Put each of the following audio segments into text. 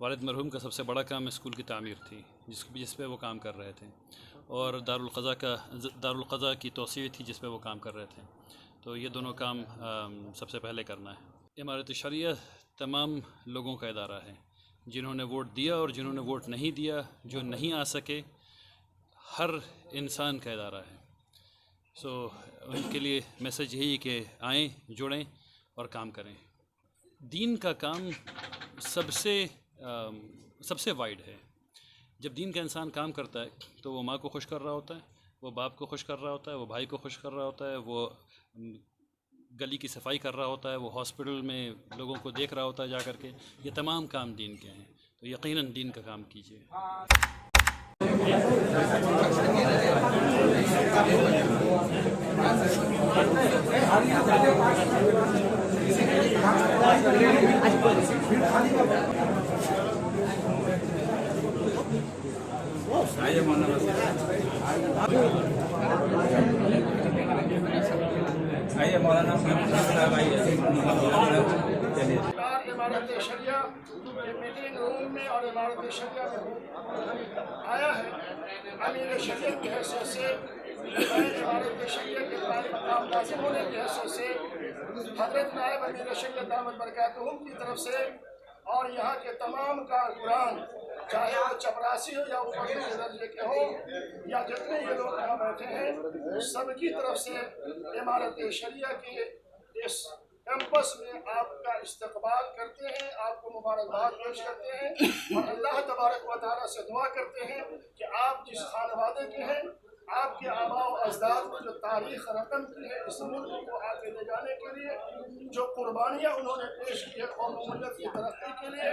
वालिद मरहूम का सबसे बड़ा काम स्कूल की तामीर थी जिस पे वो काम कर रहे थे, और दारुल क़ज़ा की तोसीअ थी जिस पे वो काम कर रहे थे। तो ये दोनों काम सबसे पहले करना है। इमारत शरिया तमाम लोगों का इदारा है, जिन्होंने वोट दिया और जिन्होंने वोट नहीं दिया, जो नहीं आ सके, हर इंसान का इदारा है। उनके लिए मैसेज यही कि आएँ, जुड़ें और काम करें। दीन का काम सबसे वाइड है। जब दीन का इंसान काम करता है तो वो माँ को खुश कर रहा होता है, वो बाप को खुश कर रहा होता है, वो भाई को खुश कर रहा होता है, वो गली की सफाई कर रहा होता है, वो हॉस्पिटल में लोगों को देख रहा होता है जा कर के। ये तमाम काम दीन के हैं, तो यकीनन दीन का काम कीजिए। इमारत शरिया के मीटिंग रूम में और इमारत शरिया में आया है। अमीर शरिया की हैसियत से, इमारत शरिया के काम नाज़िम होने की हैसियत से हज़रत नायब अमीर शरिया दामत बरकातुहुम की तरफ से और यहाँ के तमाम कारकुरान, चाहे वो चपरासी हो या वो बड़े दर्जे के हो या जितने ये लोग यहाँ बैठे हैं, सबकी तरफ से इमारत शरिया के इस कैंपस में आपका इस्तकबाल करते हैं, आपको मुबारकबाद पेश करते हैं और अल्लाह तबारक व तआला से दुआ करते हैं कि आप जिस खानवादे के हैं, आपके आबा व अजदाद को जो तारीख रकम की है इस मुल्क को आगे ले जाने के लिए, जो कुर्बानियाँ उन्होंने पेश की है कौम व मिल्लत की तरक्की के लिए,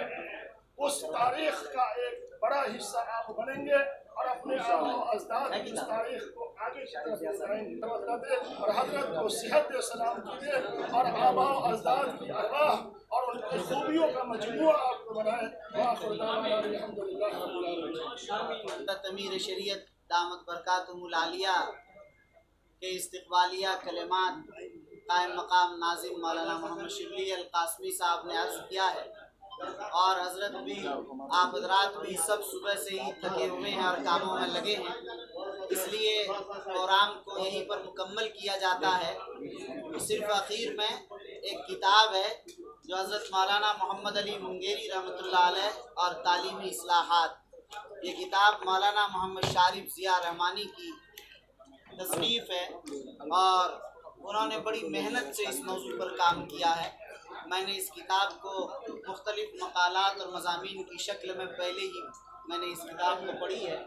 उस तारीख का एक बड़ा हिस्सा आप बनेंगे और अपने आबा व अजदाद की उस तारीख को आगे की तरफ ले जाएंगे। और हजरत को सेहत दे, सलामती दे और आबा व अजदाद की अरवाह और उनकी खूबियों का मजमूआ आपको बनाए। अमीर शरीयत दामत बरकातुहुल आलिया के इस्तक़बालिया कलिमात कायम मकाम नाज़िम मौलाना मोहम्मद शिबली अल कासमी साहब ने अर्ज़ किया है, और हज़रत भी आप हज़रात भी सब सुबह से ही थके हुए हैं और कामों में लगे हैं, इसलिए प्रोग्राम को यहीं पर मुकम्मल किया जाता है। तो सिर्फ आखिर में एक किताब है जो हज़रत मौलाना मोहम्मद अली मुंगेरी रहमतुल्लाह अलैह और तालीमी इस्लाहात, ये किताब मौलाना मोहम्मद शारिफ ज़िया रहमानी की तसनीफ़ है और उन्होंने बड़ी मेहनत से इस मौजू पर काम किया है। मैंने इस किताब को मुख्तलिफ मकालात और मज़ामीन की शक्ल में पहले ही मैंने इस किताब को पढ़ी है।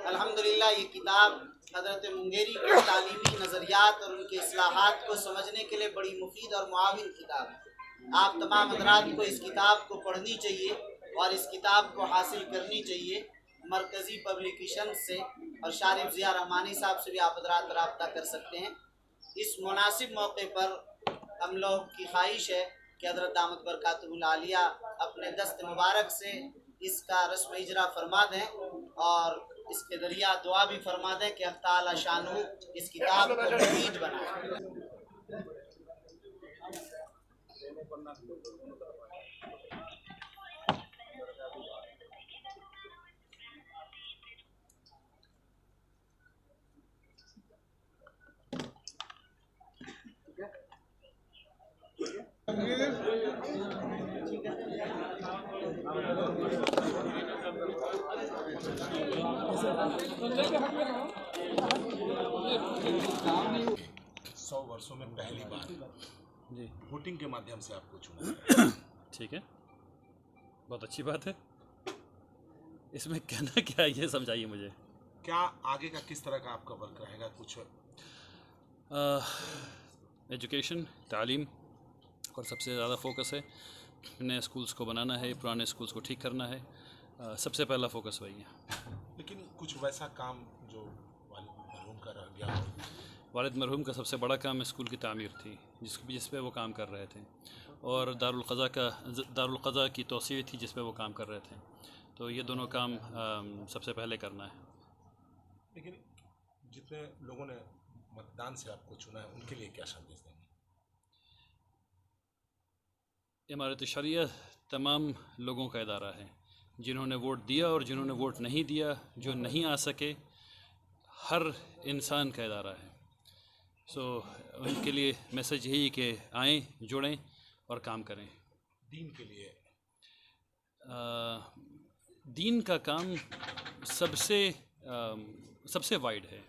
अल्हम्दुलिल्लाह ये किताब हज़रत मुंगेरी के तालीमी नज़रियात और उनके इस्लाहात को समझने के लिए बड़ी मुफीद और मुआविन किताब है। आप तमाम हज़रात को इस किताब को पढ़नी चाहिए और इस किताब को हासिल करनी चाहिए। मरकज़ी पब्लिकेशन से और शारिफ ज़िया रहमानी साहब से भी आप हज़रात रब्ता कर सकते हैं। इस मुनासिब मौके पर हम लोग की ख्वाहिश है कि हज़रत दामत बरकातुहुल आलिया अपने दस्त मुबारक से इसका रस्म इजरा फरमा दें और इसके ज़रिया दुआ भी फरमा दें कि अल्लाह ताला शानहू इस किताब को मुफीद बनाए। सौ वर्षों में पहली बार जी, वोटिंग के माध्यम से आपको चुना। ठीक है, बहुत अच्छी बात है। इसमें कहना क्या है ये समझाइए मुझे। क्या आगे का किस तरह का आपका वर्क रहेगा? कुछ एजुकेशन, तालीम और सबसे ज़्यादा फोकस है। नए स्कूल्स को बनाना है, पुराने स्कूल्स को ठीक करना है। सबसे पहला फोकस वही है। लेकिन कुछ वैसा काम जो वालिद मरहूम का रह गया हो? वालिद मरहूम का सबसे बड़ा काम स्कूल की तामीर थी जिस पे वो काम कर रहे थे, और दारुल क़ज़ा की तोसीअ थी जिस पे वो काम कर रहे थे। तो ये दोनों काम सबसे पहले करना है। लेकिन जितने लोगों ने मतदान से आपको चुना है उनके लिए क्या संदेश देंगे? इमारत शरिया तमाम लोगों का इदारा है, जिन्होंने वोट दिया और जिन्होंने वोट नहीं दिया, जो नहीं आ सके, हर इंसान का इदारा है। उनके लिए मैसेज यही कि आएँ, जुड़ें और काम करें। दीन के लिए दीन का काम सबसे वाइड है।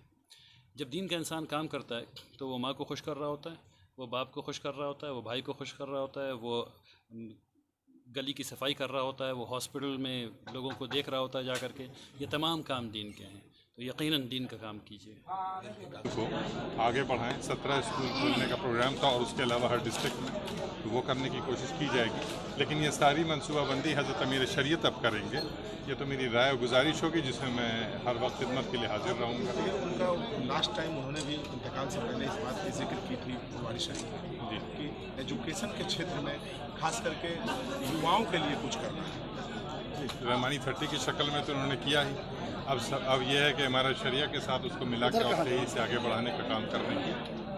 जब दीन का इंसान काम करता है तो वो माँ को खुश कर रहा होता है, वो बाप को खुश कर रहा होता है, वो भाई को खुश कर रहा होता है, वो गली की सफाई कर रहा होता है, वो हॉस्पिटल में लोगों को देख रहा होता है जा कर के। ये तमाम काम दीन के हैं, तो यकीनन दीन का काम कीजिए। को आगे बढ़ाएं। 17 स्कूल खोलने का प्रोग्राम था और उसके अलावा हर डिस्ट्रिक्ट में, तो वो करने की कोशिश की जाएगी। लेकिन ये सारी मनसूबाबंदी हज़रत अमीर शरीयत अब करेंगे। ये तो मेरी राय और गुजारिश होगी जिसमें मैं हर वक्त खिदमत के लिए हाजिर रहूँगा। उनका लास्ट टाइम उन्होंने भी इंतकाल से पहले इस बात की जिक्र की थी हमारी शरीफ जी कि एजुकेशन के क्षेत्र में खास करके युवाओं के लिए कुछ करना है। रहमानी 30 की शक्ल में तो उन्होंने किया ही। अब यह है कि हमारा शरिया के साथ उसको मिला के और तेजी से आगे बढ़ाने का काम करने की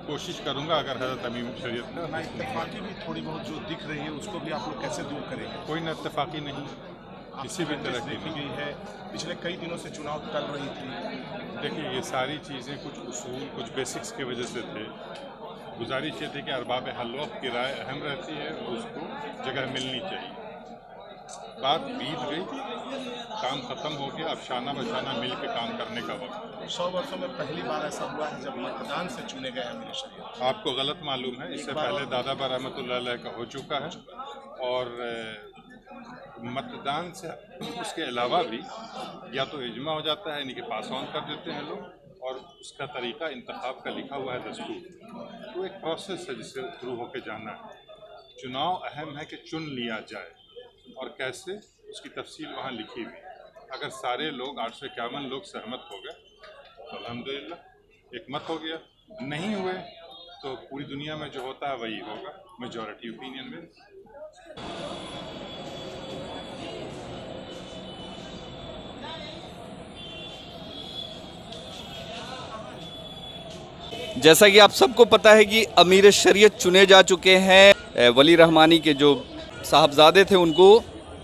कोशिश करूँगा अगर हज़रत अमीर शरीयत ने। ना इत्तेफाकी भी थोड़ी बहुत जो दिख रही है उसको भी आप लोग कैसे दूर करेंगे? कोई ना इत्तेफाकी नहीं किसी भी तरह की देखी गई है, पिछले कई दिनों से चुनाव टल रही थी। देखिए ये सारी चीज़ें कुछ उसूल, कुछ बेसिक्स की वजह से थे। गुजारिश ये थी कि अरबाब हल्वक़्त की राय अहम रहती है और उसको जगह मिलनी चाहिए। बात बीत गई, काम ख़त्म हो गया, अब शाना बशाना मिल के काम करने का वक्त। 100 वर्षों में पहली बार ऐसा हुआ है जब मतदान से चुने गए अमीर शरीयत। आपको गलत मालूम है, इससे पहले दादा बार रहमतुल्लाह अलैह का हो चुका है। और मतदान से उसके अलावा भी या तो इजमा हो जाता है, यानी कि पास ऑन कर देते हैं लोग, और उसका तरीका इंतखाब का लिखा हुआ है दस्तूर। तो एक प्रोसेस है जिससे थ्रू होके जाना है। चुनाव अहम है कि चुन लिया जाए, और कैसे उसकी तफसील वहाँ लिखी हुई। अगर सारे लोग 851 लोग सहमत हो गए तो अल्हम्दुलिल्लाह एक मत हो गया, नहीं हुए तो पूरी दुनिया में जो होता है वही होगा, मेजॉरिटी ओपिनियन में। जैसा कि आप सबको पता है कि अमीर शरीयत चुने जा चुके हैं। वली रहमानी के जो साहबजादे थे उनको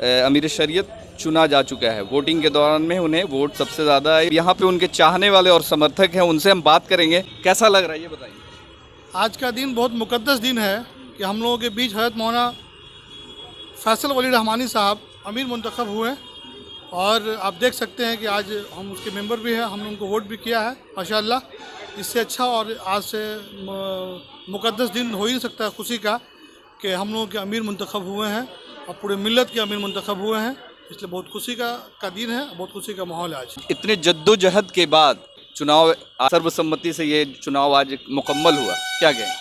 अमीर शरीयत चुना जा चुका है। वोटिंग के दौरान में उन्हें वोट सबसे ज़्यादा है। यहाँ पे उनके चाहने वाले और समर्थक हैं, उनसे हम बात करेंगे। कैसा लग रहा है ये बताइए। आज का दिन बहुत मुक़द्दस दिन है कि हम लोगों के बीच हज़रत मौलाना फैसल वली रहमानी साहब अमीर मुंतखब हुए, और आप देख सकते हैं कि आज हम उसके मेंबर भी हैं, हमने उनको वोट भी किया है माशाअल्लाह। इससे अच्छा और आज से मुक़द्दस दिन हो ही नहीं सकता खुशी का कि हम लोगों के अमीर मुंतखब हुए हैं और पूरे मिल्लत के अमीर मुंतखब हुए हैं। इसलिए बहुत खुशी का दिन है, बहुत खुशी का माहौल है आज। इतने जद्दोजहद के बाद चुनाव सर्वसम्मति से ये चुनाव आज मुकम्मल हुआ, क्या कहें?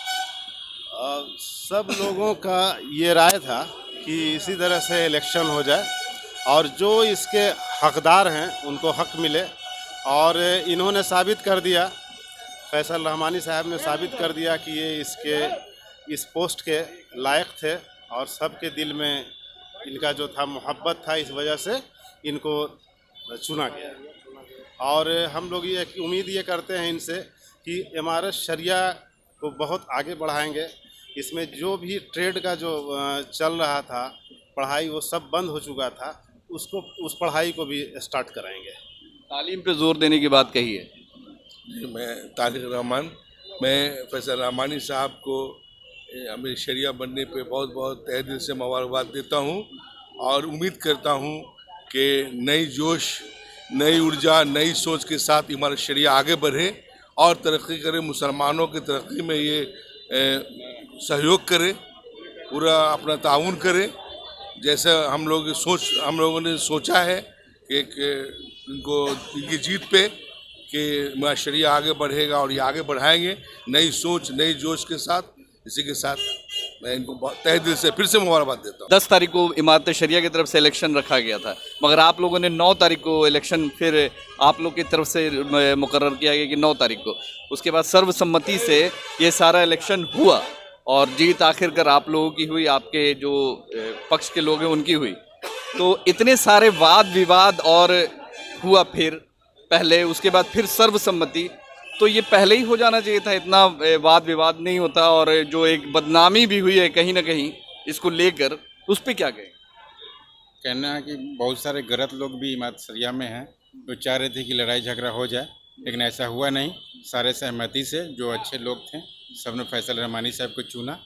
सब लोगों का ये राय था कि इसी तरह से इलेक्शन हो जाए और जो इसके हकदार हैं उनको हक मिले, और इन्होंने साबित कर दिया, फैसल रहमानी साहब ने साबित कर दिया कि ये इस पोस्ट के लायक थे, और सबके दिल में इनका जो था मोहब्बत था, इस वजह से इनको चुना गया। और हम लोग ये उम्मीद ये करते हैं इनसे कि इमारत शरिया को बहुत आगे बढ़ाएंगे। इसमें जो भी ट्रेड का जो चल रहा था पढ़ाई, वो सब बंद हो चुका था, उस पढ़ाई को भी स्टार्ट कराएंगे। तालीम पे जोर देने की बात कही है। मैं तारिक रहमान, मैं फैसल रहमानी साहब को अमीर शरिया बनने पे बहुत बहुत तहे दिल से मुबारकबाद देता हूँ, और उम्मीद करता हूँ कि नई जोश, नई ऊर्जा, नई सोच के साथ इमारत शरिया आगे बढ़े और तरक्की करे, मुसलमानों की तरक्की में ये सहयोग करे, पूरा अपना ताउन करे। जैसे हम लोगों ने सोचा है कि इनको इनकी जीत पे कि इमारत शरिया आगे बढ़ेगा, और ये आगे बढ़ाएंगे नई सोच, नई जोश के साथ। इसी के साथ मैं इनको तहे दिल से फिर से मुबारकबाद देता हूँ। 10 तारीख को इमारत शरिया की तरफ से इलेक्शन रखा गया था, मगर आप लोगों ने 9 तारीख को इलेक्शन फिर आप लोग की तरफ से मुकर्रर किया गया कि 9 तारीख को। उसके बाद सर्वसम्मति से ये सारा इलेक्शन हुआ और जीत आखिरकार आप लोगों की हुई, आपके जो पक्ष के लोग हैं उनकी हुई। तो इतने सारे वाद विवाद और हुआ फिर पहले, उसके बाद फिर सर्वसम्मति, तो ये पहले ही हो जाना चाहिए था, इतना वाद विवाद नहीं होता। और जो एक बदनामी भी हुई है कहीं ना कहीं इसको लेकर, उस पर क्या कहें? कहना है कि बहुत सारे गलत लोग भी इमारत शरिया में हैं जो चाह रहे थे कि लड़ाई झगड़ा हो जाए, लेकिन ऐसा हुआ नहीं। सारे सहमति से जो अच्छे लोग थे सबने फैसल रहमानी साहब को चुना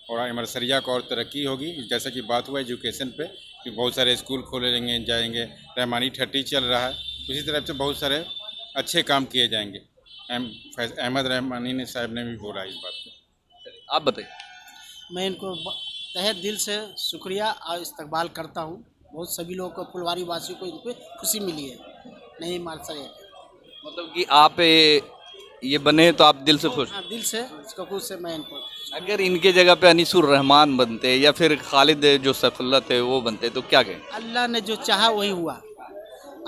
और इमारत शरिया को और तरक्की होगी। जैसा कि बात हुआ एजुकेशन पे कि बहुत सारे स्कूल खोलेंगे जाएंगे, रहमानी 30 चल रहा है, उसी तरह से बहुत सारे अच्छे काम किए जाएंगे। अहमद रहमानी ने साहब ने भी बोला इस बात को। आप बताइए। मैं इनको तहे दिल से शुक्रिया और इस्तकबाल करता हूँ। बहुत सभी लोगों को, फुलवारी वासियों को इन पर खुशी मिली है। नहीं इमारत शरिया मतलब कि आप ये बने तो आप दिल से खुश? हाँ, दिल से इसको खुश से मैं इनको। अगर इनके जगह पे अनीसुर रहमान बनते या फिर खालिद जो सैफुल्लाह थे वो बनते तो क्या कहें? अल्लाह ने जो चाहा वही हुआ।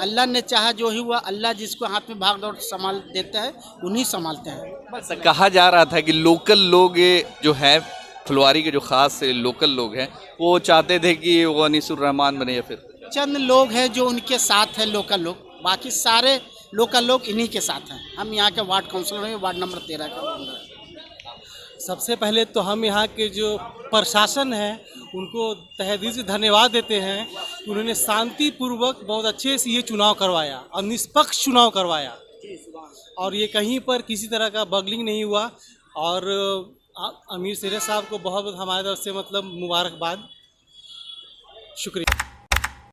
अल्लाह ने चाहा जो ही हुआ। अल्लाह जिसको हाथ में भाग दौड़ संभाल देता है उन्हीं संभालते हैं। ऐसा कहा जा रहा था कि लोकल लोग जो हैं, फुलवारी के जो खास लोकल लोग हैं, वो चाहते थे कि वो अनीसुर रहमान बने या फिर चंद लोग हैं जो उनके साथ हैं, लोकल लोग। बाकी सारे लोकल लोग इन्हीं के साथ हैं। हम यहाँ के वार्ड काउंसिलर हैं, वार्ड नंबर 13 का मेंबर है। सबसे पहले तो हम यहाँ के जो प्रशासन है उनको तहे दिल से धन्यवाद देते हैं कि उन्होंने शांतिपूर्वक बहुत अच्छे से ये चुनाव करवाया और निष्पक्ष चुनाव करवाया, और ये कहीं पर किसी तरह का बगलिंग नहीं हुआ। और अमीर शरियत साहब को बहुत बहुत हमारे तरफ से मतलब मुबारकबाद, शुक्रिया।